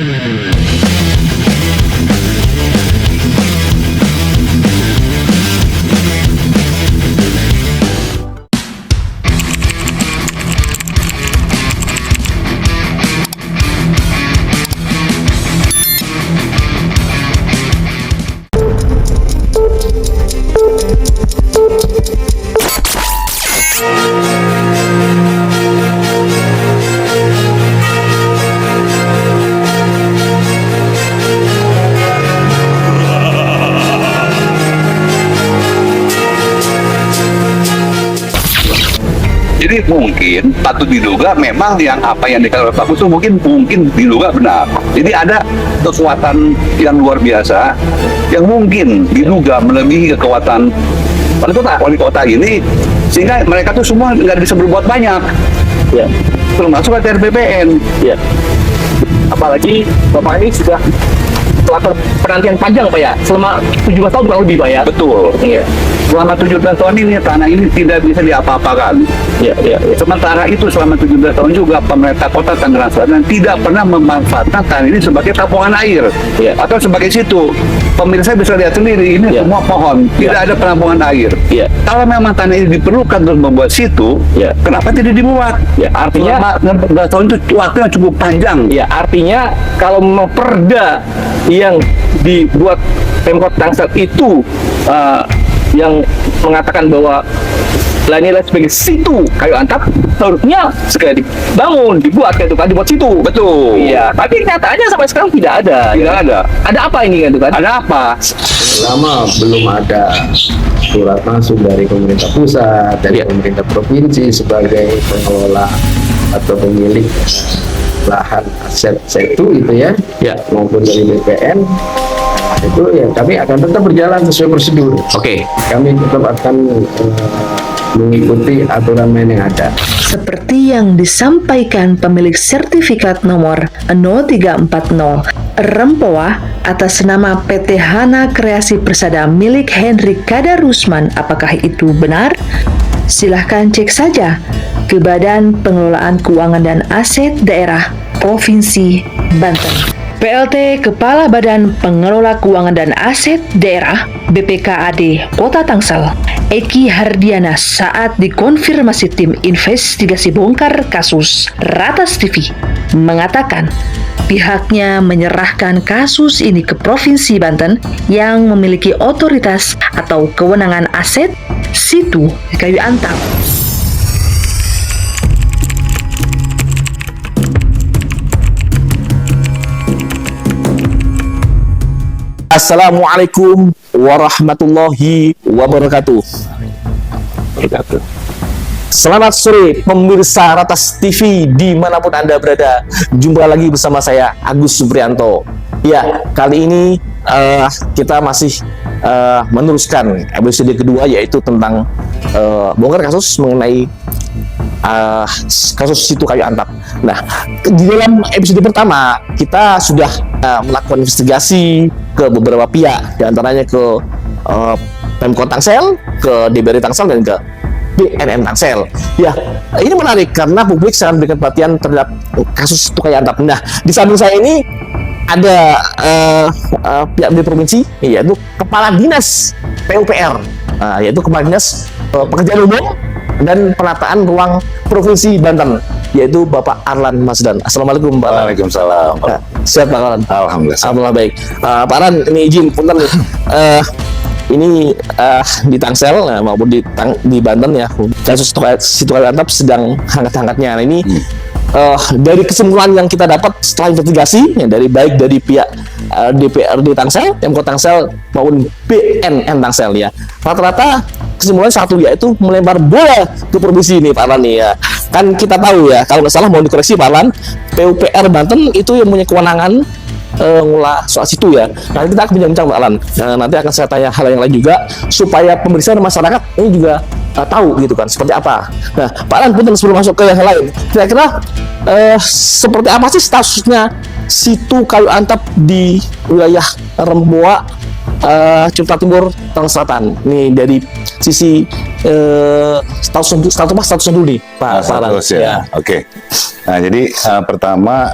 Jadi mungkin patut diduga memang yang apa yang dikatakan oleh Pak Kus itu mungkin diduga benar. Jadi ada kekuatan yang luar biasa yang mungkin diduga melebihi kekuatan wali kota ini, sehingga mereka tuh semua nggak bisa berbuat banyak. Ya, Termasuk RBPN. ya. Apalagi Bapak ini sudah latar penantian panjang Pak ya, selama 17 tahun kurang lebih Pak ya. Betul. Iya. Selama 17 tahun ini tanah ini tidak bisa diapa-apakan. Iya, iya, iya. Sementara itu selama 17 tahun juga pemerintah kota Tangerang Selatan tidak pernah memanfaatkan tanah ini sebagai tampungan air, Iya. atau sebagai situ. Pemirsa bisa lihat sendiri, ini Iya. semua pohon, tidak Iya. ada penampungan air. Iya. Kalau memang tanah ini diperlukan untuk membuat situ, Iya. kenapa tidak dibuat? Ya, artinya Selama 16 tahun itu waktu yang cukup panjang. ya, artinya kalau memang perda yang dibuat Pemkot Tangsel itu yang mengatakan bahwa inilah sebagai situ kayu antap, harusnya segera dibangun, dibuat kayak itu kan, dibuat situ. Betul. Iya, tapi nyatanya sampai sekarang tidak ada. Tidak ada. Ada apa ini kan, itu kan? Ada apa? Selama belum ada surat masuk dari pemerintah pusat, dari Iya. pemerintah provinsi sebagai pengelola atau pemilik lahan aset situ gitu ya, Ya. maupun dari BPN, itu ya kami akan tetap berjalan sesuai prosedur. Oke. Kami tetap akan mengikuti aturan main yang ada. Seperti yang disampaikan pemilik sertifikat nomor 0340 Rempoa atas nama PT Hana Kreasi Persada milik Henry Kadar Rusman, apakah itu benar? Silahkan cek saja ke Badan Pengelolaan Keuangan dan Aset Daerah Provinsi Banten. PLT Kepala Badan Pengelola Keuangan dan Aset Daerah BPKAD Kota Tangsel, Eki Hardiana, saat dikonfirmasi tim investigasi bongkar kasus Ratas TV, mengatakan pihaknya menyerahkan kasus ini ke Provinsi Banten yang memiliki otoritas atau kewenangan aset situ kayu antap. Assalamualaikum warahmatullahi wabarakatuh. Selamat sore pemirsa Ratas TV dimanapun Anda berada. Jumpa lagi bersama saya Agus Suprianto. Ya, kali ini kita masih meneruskan episode kedua, yaitu tentang bongkar kasus mengenai kasus situ kayu antap. Nah, di dalam episode pertama kita sudah melakukan investigasi ke beberapa pihak, diantaranya ke Pemkot Tangsel, ke DPRD Tangsel, dan ke BNN Tangsel. Ya, ini menarik karena publik sangat memberikan perhatian terhadap kasus situ kayu antap. Nah, di samping saya ini ada pihak dari provinsi, yaitu Kepala Dinas PUPR, yaitu Kepala Dinas Pekerjaan Umum dan Penataan Ruang Provinsi Banten, yaitu Bapak Arlan Masdan. Assalamualaikum Pak. Waalaikumsalam. Siap Pak Arlan. Alhamdulillah. Alhamdulillah baik. Pak Arlan, ini izin punten nih. Ini di Tangsel maupun di Banten ya, kasus situ kayu antap sedang hangat-hangatnya. Nah, ini dari kesimpulan yang kita dapat setelah investigasi ya, baik dari pihak DPRD Tangsel, Pemkot Tangsel maupun BNN Tangsel ya, rata-rata kesimpulan satu, yaitu melempar bola ke provinsi ini Pak Arlan ya. Kan kita tahu ya, kalau nggak salah, mau dikoreksi Pak Arlan, PUPR Banten itu yang punya kewenangan ngolah soal situ ya. Nanti kita akan bincang Pak Arlan. Nanti akan saya tanya hal yang lain juga supaya pemirsa dan masyarakat ini juga tahu gitu kan seperti apa. Nah, Pak Arlan, punten sebelum masuk ke yang lain, kira-kira seperti apa sih statusnya situ kayu antap di wilayah Rempoa Cipta Timur Tangerang Selatan. Ini dari sisi statusnya dulu nih, Pak Paran. Status ya. Oke. Nah, jadi pertama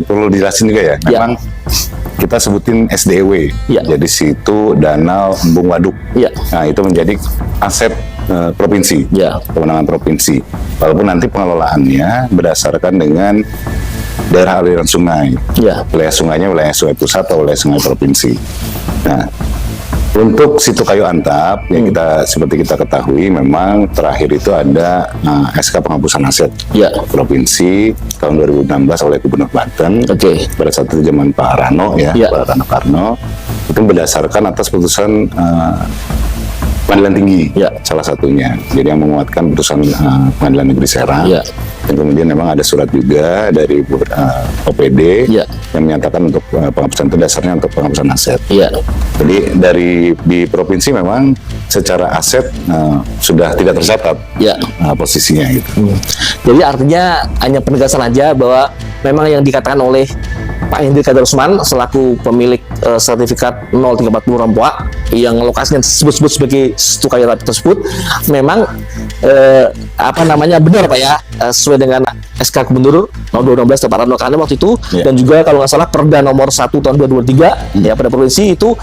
perlu dijelasin juga ya. Ya. Memang kita sebutin SDW. Ya. Jadi situ, danau, embung, waduk. Ya. Nah, itu menjadi aset provinsi. Ya. Kewenangan provinsi. Walaupun nanti pengelolaannya berdasarkan dengan daerah aliran sungai. Ya. Wilayah sungainya wilayah sungai pusat atau wilayah sungai provinsi. Nah, untuk Situ Kayu Antap yang seperti kita ketahui memang terakhir itu ada SK penghapusan aset Ya. provinsi tahun 2016 oleh Gubernur Banten. Oke. Pada saat itu zaman Pak Rano ya, Ya. Pak Rano Karno, itu berdasarkan atas putusan Pengadilan Tinggi, Ya. salah satunya. Jadi yang menguatkan putusan Pengadilan Negeri Serang. Ya. Dan kemudian memang ada surat juga dari OPD Ya. yang menyatakan untuk penghapusan itu dasarnya untuk penghapusan aset. Iya. Jadi di provinsi memang secara aset sudah tidak tercatat Ya. posisinya gitu. Jadi artinya hanya penegasan aja bahwa memang yang dikatakan oleh Pak Hendri Kadar Usman selaku pemilik sertifikat 0340 Rempoa yang lokasinya disebut sebagai Situ Kayu Antap tersebut memang benar Pak ya, sesuai dengan SK Gubernur tahun 2016 Pak Rano Karno waktu itu. Ya. Dan juga kalau nggak salah Perda nomor 1 tahun 2023 ya pada provinsi itu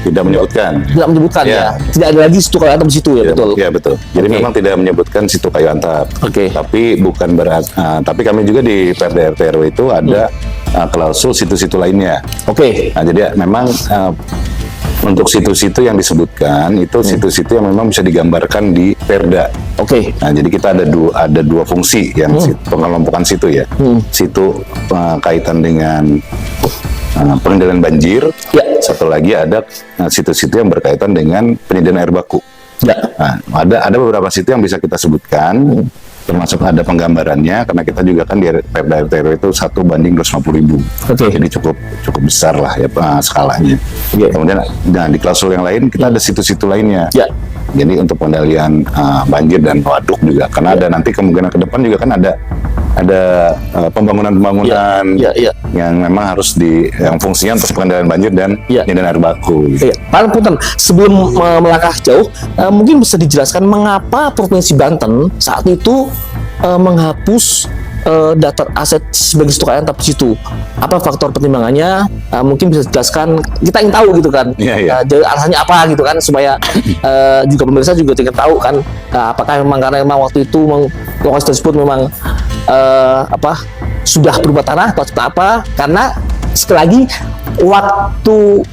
Tidak menyebutkan. tidak menyebutkan Ya. ya, tidak ada lagi Situ Kayu Antap di situ ya, betul. Ya betul. Jadi Oke. memang tidak menyebutkan Situ Kayu Antap. Oke. Tapi bukan berarti. Tapi kami juga di Perda RT RW itu ada klausul situ-situ lainnya. Oke. Nah, jadi memang untuk situ-situ yang disebutkan itu situ-situ yang memang bisa digambarkan di Perda. Oke. Nah, jadi kita ada dua fungsi yang pengelompokan situ ya. Situ kaitan dengan pengendalian banjir. Ya. Satu lagi ada situ-situ yang berkaitan dengan penyediaan air baku. Ya. Nah, ada beberapa situ yang bisa kita sebutkan, termasuk ada penggambarannya karena kita juga kan di Perda RT RW itu 1:250.000. Oke. Jadi cukup besar lah ya skalanya. Oke. Kemudian di klausul yang lain kita ada situ-situ lainnya. Ya. Jadi untuk pengendalian banjir dan waduk juga karena ada nanti kemungkinan ke depan juga kan ada pembangunan-pembangunan Ya, ya. yang memang harus yang fungsinya untuk pengendalian banjir dan Ya. penyediaan air baku. Gitu. Iya, Pak Punten, sebelum melangkah jauh, mungkin bisa dijelaskan mengapa Provinsi Banten saat itu menghapus daftar aset sebagai Situ Kayu Antap di situ. Apa faktor pertimbangannya? Mungkin bisa dijelaskan. Kita ingin tahu gitu kan. Iya, iya. Jadi alasannya apa gitu kan supaya juga pemirsa juga ingin tahu kan. Apakah memang karena memang waktu itu lokasi tersebut memang sudah berubah tanah atau apa? Karena sekali lagi waktu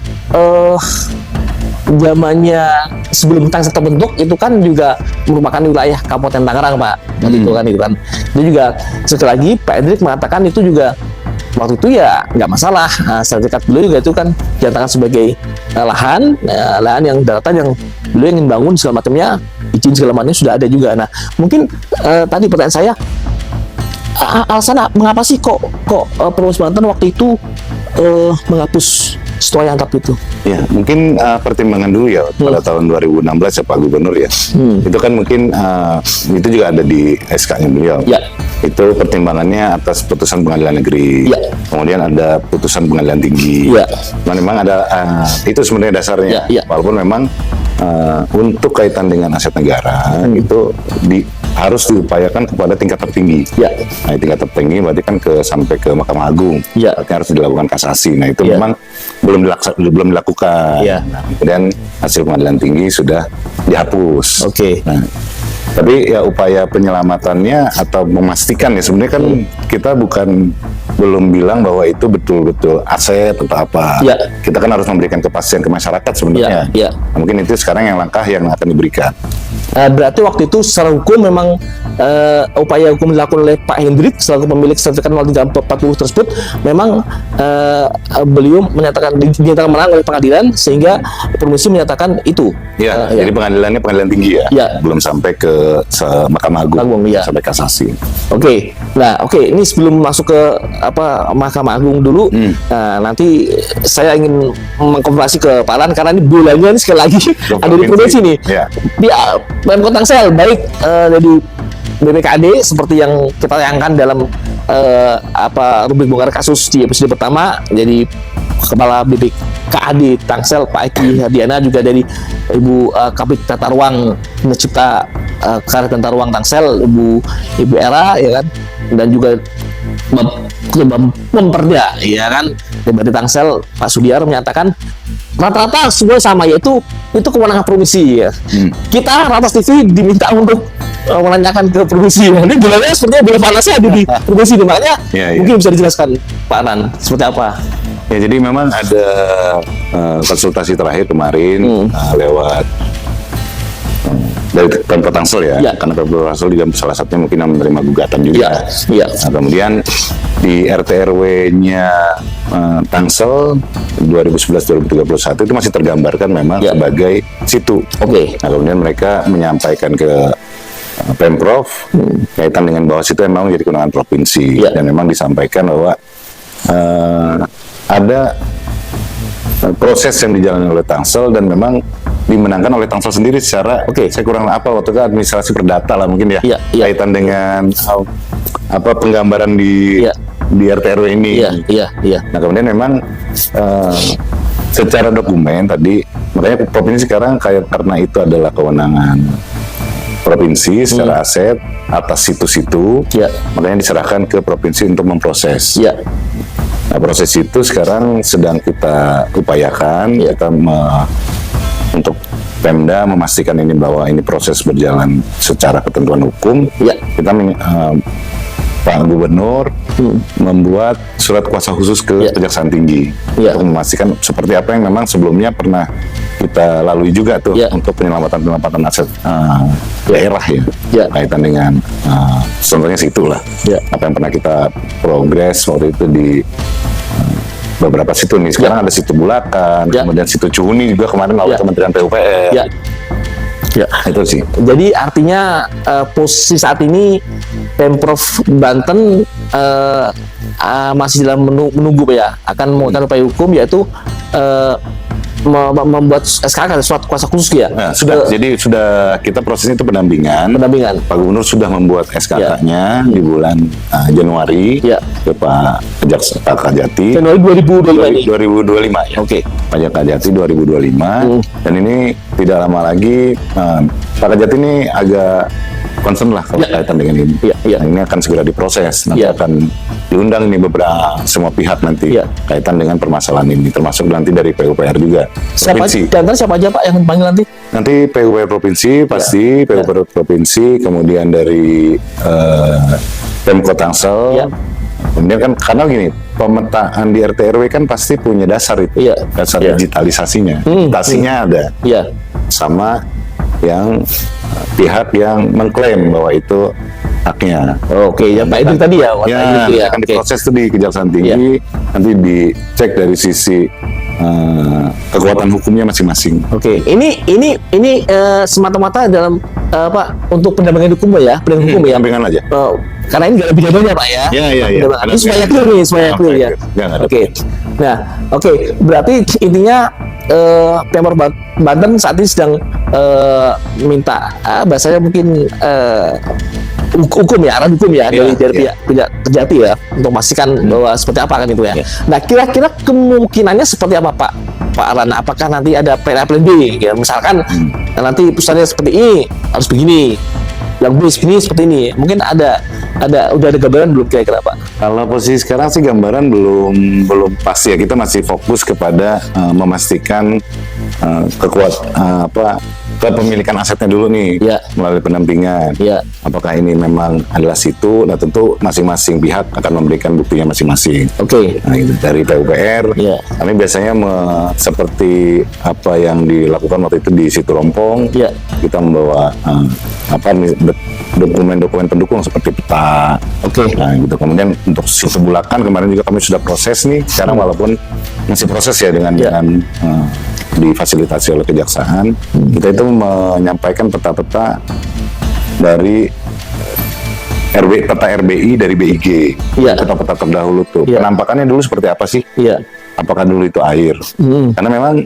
zamannya sebelum Tangsel terbentuk itu kan juga merupakan wilayah Kabupaten Tangerang Pak. Itu kan. Itu juga sekali lagi Pak Hendrik mengatakan itu juga waktu itu ya nggak masalah. Sertifikat beliau juga itu kan dinyatakan sebagai lahan yang daratan yang beliau ingin bangun segala macamnya, izin segala macamnya sudah ada juga. Nah mungkin tadi pertanyaan saya, alasan mengapa sih kok Provinsi Banten waktu itu menghapus Situ Kayu Antap itu? Ya, mungkin pertimbangan dulu ya pada tahun 2016 ya Pak Gubernur ya. Itu kan mungkin itu juga ada di SK-nya beliau. Ya. Itu pertimbangannya atas putusan Pengadilan Negeri. Ya. Kemudian ada putusan Pengadilan Tinggi. Ya. Memang ada itu sebenarnya dasarnya. Ya, ya. Walaupun memang untuk kaitan dengan aset negara itu harus diupayakan kepada tingkat tertinggi. Ya. Nah, tingkat tertinggi berarti kan sampai ke Mahkamah Agung. Ya. Berarti harus dilakukan kasasi. Nah, itu Ya. memang belum dilakukan. Ya. Nah, kemudian hasil Pengadilan Tinggi sudah dihapus. Oke. Nah, tapi ya upaya penyelamatannya atau memastikan ya sebenarnya kan kita belum bilang bahwa itu betul-betul aset atau apa. Ya. Kita kan harus memberikan kepastian ke masyarakat sebenarnya. Ya, ya. Nah, mungkin itu sekarang langkah yang akan diberikan. Berarti waktu itu secara hukum memang upaya hukum dilakukan oleh Pak Hendrik selaku pemilik sertifikat 0340 tersebut memang beliau dinyatakan menang oleh pengadilan sehingga provinsi menyatakan itu. Ya, jadi pengadilannya Pengadilan Tinggi ya. Ya. Belum sampai ke Mahkamah Agung, ya. sampai kasasi. Oke. Nah, ini sebelum masuk ke Mahkamah Agung dulu, nanti saya ingin mengkonfirmasi ke Pak Lan karena ini bulannya ini sekali lagi ada di provinsi nih. Ya. Di Pemkot Tangsel baik dari BPKAD seperti yang kita tayangkan dalam rubrik bongkar kasus di episode pertama, jadi Kepala BPKAD Tangsel Pak Eki Hardiana, juga dari Ibu Kapit Tata Ruang Pencipta Karya Tata Ruang Tangsel Ibu Era, ya kan, dan juga Pemperda, ya kan, dari Tangsel Pak Sudiar menyatakan rata-rata semua sama, yaitu itu kewenangan provinsi ya. Kita Ratas TV diminta untuk menanyakan ke provinsi. Ini bulannya sepertinya bola panasnya ada di provinsi, makanya mungkin bisa dijelaskan Pak Anan seperti apa? Ya, jadi memang ada konsultasi terakhir kemarin lewat dari Pemprov Tangsel ya, karena Pemprov Tangsel juga salah satunya mungkin yang menerima gugatan juga. Nah, kemudian di RT/RW-nya Tangsel 2011-2031 itu masih tergambarkan memang sebagai situ. Nah, kemudian mereka menyampaikan ke Pemprov kaitan dengan bahwa situ memang menjadi kewenangan provinsi, dan memang disampaikan bahwa ada proses yang dijalani oleh Tangsel dan memang dimenangkan oleh Tangsel sendiri secara saya kurang apa waktu itu administrasi perdata lah mungkin ya, kaitan dengan penggambaran di RT/RW ini. Nah, kemudian memang secara dokumen tadi, makanya provinsi sekarang karena itu adalah kewenangan provinsi secara aset atas situ-situ, makanya diserahkan ke provinsi untuk memproses. Nah, proses itu sekarang sedang kita upayakan, kita untuk Pemda memastikan ini bahwa ini proses berjalan secara ketentuan hukum. Kita Pak Gubernur membuat surat kuasa khusus ke Kejaksaan Tinggi untuk memastikan seperti apa yang memang sebelumnya pernah kita lalui juga tuh untuk penyelamatan aset daerah kaitan dengan contohnya situlah apa yang pernah kita progres waktu itu di beberapa situ nih. Sekarang ada situ Bulakan, kemudian situ Cuhuni juga kemarin oleh Kementerian PUPR. Itu sih. Jadi artinya posisi saat ini Pemprov Banten masih dalam menunggu ya, akan melakukan upaya hukum, yaitu membuat SKK surat kuasa khusus ya. Nah, jadi sudah kita prosesnya itu pendampingan. Pak Gubernur sudah membuat SKK-nya di bulan Januari ke Pak Kajati. Januari 2025 ya. Pak Kajati 2025. Dan ini tidak lama lagi Pak Kajati ini agak concern lah kalau kaitan dengan ini. Nah, ini akan segera diproses. Nanti akan diundang ini beberapa semua pihak nanti kaitan dengan permasalahan ini, termasuk nanti dari PUPR juga. Siapa aja Pak yang dipanggil nanti? Nanti PUPR provinsi pasti, PUPR provinsi, kemudian dari Pemkot Tangsel. Kemudian kan karena gini, pemetaan di RT/RW kan pasti punya dasar itu, dasar digitalisasinya, datasinya ada, sama yang pihak yang mengklaim bahwa itu haknya. Pak itu tadi akan diproses itu di Kejaksaan Tinggi, nanti dicek dari sisi kekuatan hukumnya masing-masing. Ini semata-mata dalam untuk pendampingan hukum ya, pendampingan aja. Karena ini gak ada pidananya Pak ya. Ini supaya clear ya. Nah, berarti intinya Pemprov Banten saat ini sedang minta bahasanya mungkin hukum ya, arah hukum ya, dari pihak Kejati ya, untuk memastikan bahwa seperti apa kan itu ya. Nah, kira-kira kemungkinannya seperti apa Pak Aran? Apakah nanti ada plan B ya, misalkan nanti putusannya seperti ini harus begini, yang B begini seperti ini, mungkin udah ada gambaran belum kira-kira Pak? Kalau posisi sekarang sih gambaran belum pasti ya, kita masih fokus kepada memastikan kepemilikan asetnya dulu nih melalui pendampingan. Apakah ini memang adalah situ? Nah, tentu masing-masing pihak akan memberikan buktinya masing-masing. Nah, itu dari PUPR. Kami biasanya seperti apa yang dilakukan waktu itu di Situ Rompong. Kita membawa dokumen-dokumen pendukung seperti peta. Nah, gitu. Kemudian untuk Situ Bulakan kemarin juga kami sudah proses nih. Sekarang walaupun masih proses ya dengan difasilitasi oleh Kejaksaan, kita itu menyampaikan peta-peta dari peta RBI dari BIG, peta-peta terdahulu tuh. Penampakannya dulu seperti apa sih? Apakah dulu itu air? Karena memang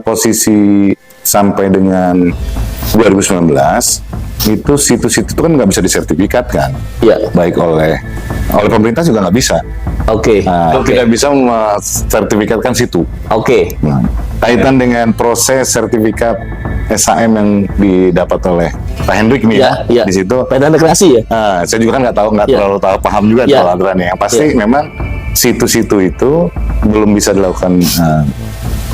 posisi sampai dengan 2019 itu situs-situs itu kan nggak bisa disertifikatkan, Iya. baik oleh pemerintah juga nggak bisa. Oke. Nah, Oke. tidak bisa mensertifikatkan situ. Oke. Nah, kaitan dengan proses sertifikat SHM yang didapat oleh Pak Hendrik nih Iya, iya. di situ. Badan rekreasi ya. Saya juga kan nggak Iya. terlalu tahu paham juga Iya. soal aturannya. Yang pasti Iya. memang situs-situs itu belum bisa dilakukan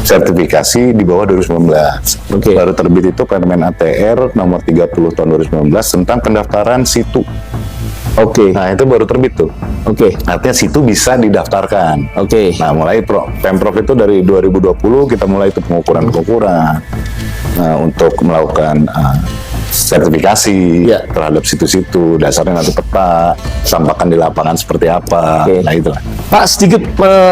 sertifikasi di bawah 2019. Oke. Baru terbit itu Permen ATR nomor 30 tahun 2019 tentang pendaftaran situ. Oke. Nah, itu baru terbit tuh. Oke. Artinya situ bisa didaftarkan. Oke. Nah, mulai Pemprov itu dari 2020 kita mulai itu pengukuran untuk melakukan sertifikasi Ya. terhadap situs-situ. Dasarnya nanti peta, tampakkan di lapangan seperti apa. Oke. Nah, itulah. Pak, sedikit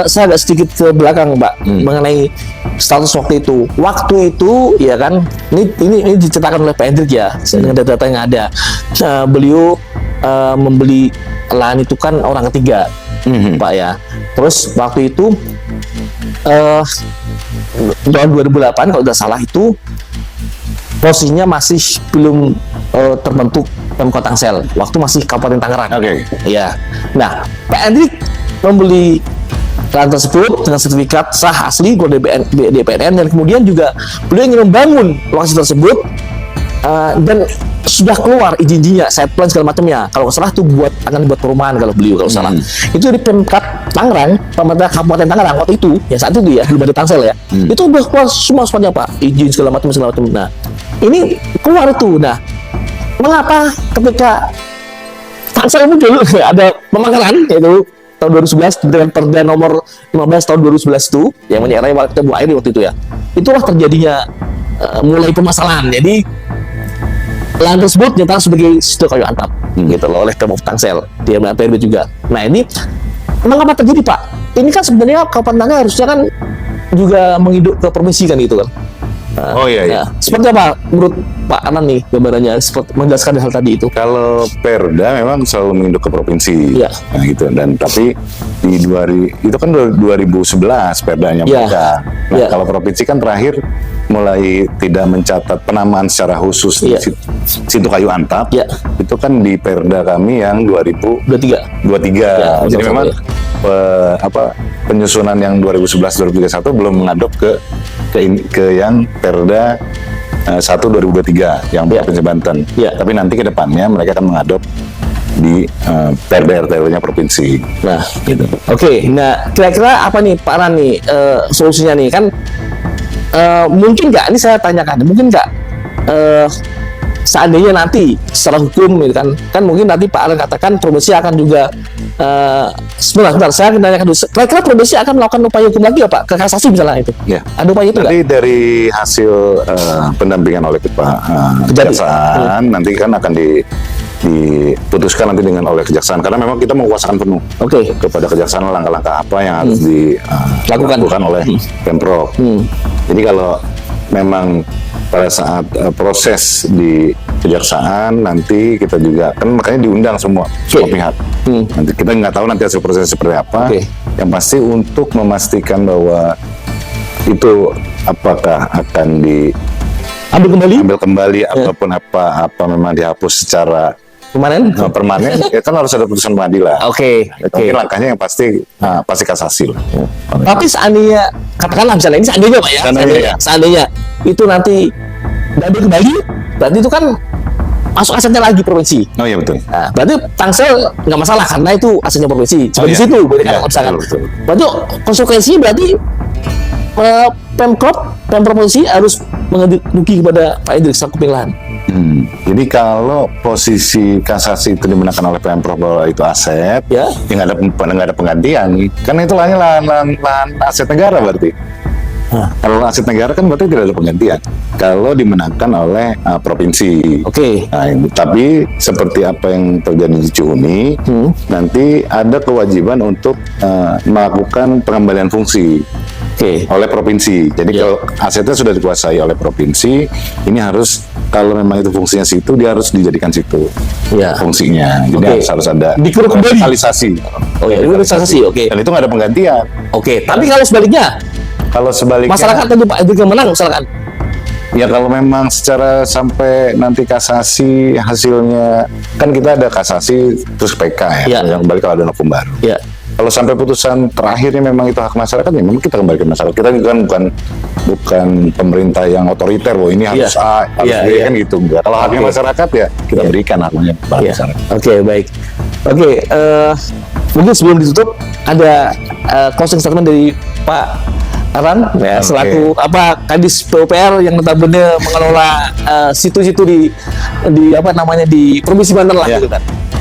saya agak sedikit ke belakang, Pak, mengenai status waktu itu. Waktu itu, ya kan, ini diceritakan oleh Pak Hendrik ya, dengan data-data yang ada. Beliau membeli lahan itu kan orang ketiga, Pak ya. Terus waktu itu tahun 2008 kalau tidak salah itu posisinya masih belum terbentuk Pemkot Tangsel, waktu masih Kabupaten Tangerang. Oke. Iya. Nah, Pak Hendrik membeli lahan tersebut dengan sertifikat sah asli DPNN, dan kemudian juga beliau ingin membangun lokasi tersebut dan sudah keluar izin-izinnya, site plan segala macamnya. Kalau nggak salah itu akan buat perumahan kalau beliau kalau salah. Itu di Pemkot Tangerang, pemerintah Kabupaten Tangerang waktu itu, ya saat itu ya belum ada Tangsel ya. Itu udah keluar semuanya Pak, izin segala macam. Nah, ini keluar itu. Nah, mengapa ketika Tangsel muncul ada pemangkalan yaitu tahun 2011 dengan Perda nomor 15 tahun 2011 itu yang menyerai waktu Bu Airi waktu itu ya. Itulah terjadinya mulai permasalahan. Jadi lahan tersebut nyata sebagai situ kayu antap gitu loh oleh Pemprov Tangsel, dia PRB juga. Nah, ini memang apa terjadi Pak? Ini kan sebenarnya Kabupaten Tangerang harusnya kan juga menginduk ke provinsi kan gitu kan. Oh iya, iya. Nah, seperti apa menurut Pak Anan nih gambarannya seperti menjelaskan hal tadi itu? Kalau Perda memang selalu menginduk ke provinsi, Iya. nah, gitu. Dan tapi itu kan 2011 Perdanya Iya. mereka. Nah, Iya. kalau provinsi kan terakhir mulai tidak mencatat penamaan secara khusus di Iya. situ kayu antap. Iya. Itu kan di Perda kami yang 2023. 23. Ya, Jadi betul, memang ya. penyusunan yang 2011-2031 belum mengadop ke yang Perda 1 2023 yang Ya. Provinsi Banten. Ya. Tapi nanti ke depannya mereka akan mengadop di Perda RT-nya provinsi. Nah, gitu. Oke, nah kira-kira apa nih Pak Anan nih solusinya nih kan mungkin nggak? Ini saya tanyakan, mungkin nggak seandainya nanti secara hukum gitu kan mungkin nanti Pak Anan katakan provinsi akan juga sebentar saya akan tanyakan dulu, kira-kira provinsi akan melakukan upaya hukum lagi ya Pak, ke kasasi misalnya itu? Ya. Ada upaya itu nggak? Nanti dari hasil pendampingan oleh kejaksaan nanti kan akan diputuskan nanti oleh kejaksaan, karena memang kita menguasakan penuh Oke. kepada kejaksaan langkah-langkah apa yang harus dilakukan oleh Pemprov. Jadi kalau memang pada saat proses di kejaksaan nanti kita juga kan makanya diundang semua pihak. Nanti kita nggak tahu nanti hasil proses seperti apa. Oke. Yang pasti untuk memastikan bahwa itu apakah akan Ambil kembali ataupun apa memang dihapus secara kemarin? permanen, ya kan harus ada putusan pengadilan. Oke. Mungkin langkahnya yang pasti kasasi lah. Tapi seandainya katakanlah misalnya ini seandainya Pak ya, seandainya itu nanti diambil kembali, berarti itu kan masuk asetnya lagi provinsi. Oh iya betul. Nah, berarti Tangsel nggak masalah karena itu asetnya provinsi. Cuma di situ boleh kan misalkan. betul. Berarti konsekuensinya berarti Pemprov provinsi harus mengganti kepada Pak Hendrik selaku pemilahan. Jadi kalau posisi kasasi itu dimenangkan oleh Pemprov bahwa itu aset, Ya. nggak ada penggantian. Karena itu lahan aset negara berarti. Kalau aset negara kan berarti tidak ada penggantian. Kalau dimenangkan oleh provinsi. Oke. Nah, tapi seperti apa yang terjadi di Cihuni, nanti ada kewajiban untuk melakukan pengembalian fungsi oleh provinsi. Jadi kalau asetnya sudah dikuasai oleh provinsi, ini harus kalau memang itu fungsinya situ, dia harus dijadikan situ fungsinya. Jadi harus ada revitalisasi. Oh ya, revitalisasi. Oke. Dan itu nggak ada penggantian. Oke. Tapi kalau sebaliknya, Kalau sebaliknya, masyarakat tentu Pak Hendrik yang menang misalkan. Ya kalau memang secara sampai nanti kasasi hasilnya, kan kita ada kasasi terus PK ya, yang kembali kalau ada hukum baru. Ya. Kalau sampai putusan terakhirnya memang itu hak masyarakat, ya memang kita kembali ke masyarakat. Kita kan bukan pemerintah yang otoriter, bahwa ini harus A, harus B, kan gitu. Enggak. Kalau haknya masyarakat ya kita berikan haknya kepada masyarakat. Oke, baik. Oke, mungkin sebelum ditutup ada closing statement dari Pak Aran ya, selaku Kadis PUPR yang notabene mengelola situ-situ di apa namanya di Provinsi Banten lah gitu kan.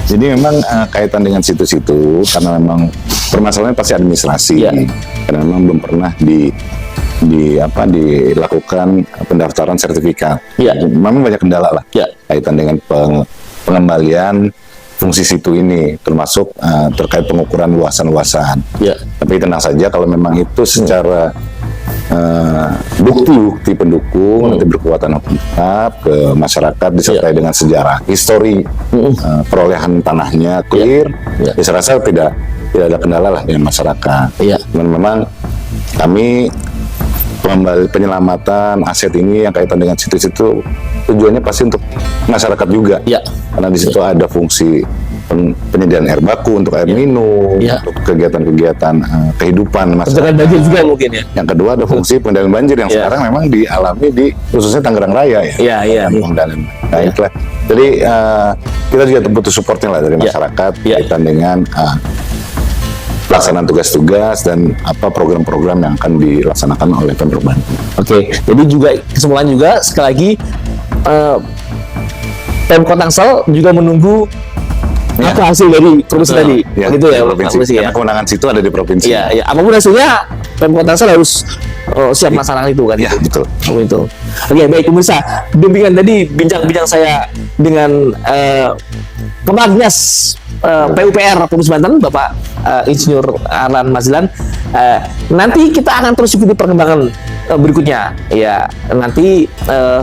Jadi memang kaitan dengan situ-situ karena memang permasalahannya pasti administrasi, karena memang belum pernah dilakukan pendaftaran sertifikat. Memang banyak kendala lah kaitan dengan pengembalian fungsi situ ini, termasuk terkait pengukuran luasan-luasan. Tapi tenang saja kalau memang itu secara bukti pendukung nanti berkekuatan hukum tetap ke masyarakat disertai dengan sejarah histori perolehan tanahnya clear, saya rasa tidak ada kendala lah dengan masyarakat. Dan memang kami penyelamatan aset ini yang kaitan dengan situ-situ tujuannya pasti untuk masyarakat juga, karena di situ ada fungsi penyediaan air baku untuk air minum, untuk kegiatan-kegiatan kehidupan masyarakat. Banjir juga mungkin ya. Yang kedua ada fungsi pengendalian banjir yang sekarang memang dialami di khususnya Tangerang Raya ya. Nah itulah. Jadi kita juga butuh supportnya lah dari masyarakat kaitan dengan pelaksanaan tugas-tugas dan program-program yang akan dilaksanakan oleh Pemprov Banten. Oke, jadi juga kesimpulan juga sekali lagi Pemkot Tangsel juga menunggu apa hasil dari provinsi tadi, begitu ya, provinsi. Karena kewenangan situ ada di provinsi. Apapun hasilnya, Pemkot Tangsel harus siap melaksanakan itu kan. Betul. Betul. Oke, baik pemirsa, demikian tadi bincang-bincang saya dengan Kepala Dinas PUPR Provinsi Banten, Bapak Insinyur Aran Mazlan. Nanti kita akan terus ikuti perkembangan berikutnya. Ya, nanti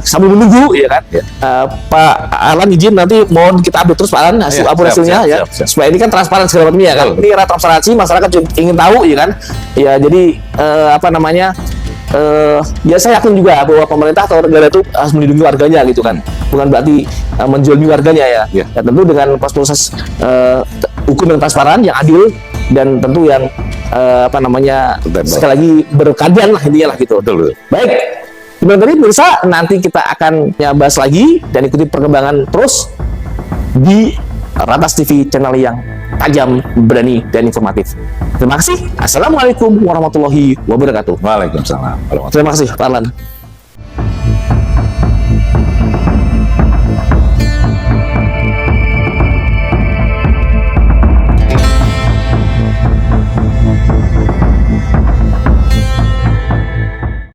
sambil menunggu, ya kan. Pak Alan izin nanti mohon kita update terus Pak Alan hasilnya ya. Supaya ini kan transparan segala macam ya kan. Ini era transparansi, masyarakat juga ingin tahu ya kan. Ya, jadi ya saya yakin juga bahwa pemerintah atau negara itu harus melindungi warganya gitu kan, bukan berarti menjual warganya ya. Tentu dengan proses hukum yang transparan, yang adil, dan tentu yang sekali lagi berkeadilan lah intinya lah gitu. Baik, tadi pemirsa, nanti kita akan bahas lagi dan ikuti perkembangan terus di Ratas TV, channel yang tajam, berani, dan informatif. Terima kasih. Assalamualaikum warahmatullahi wabarakatuh. Waalaikumsalam. Terima kasih Pak Alan.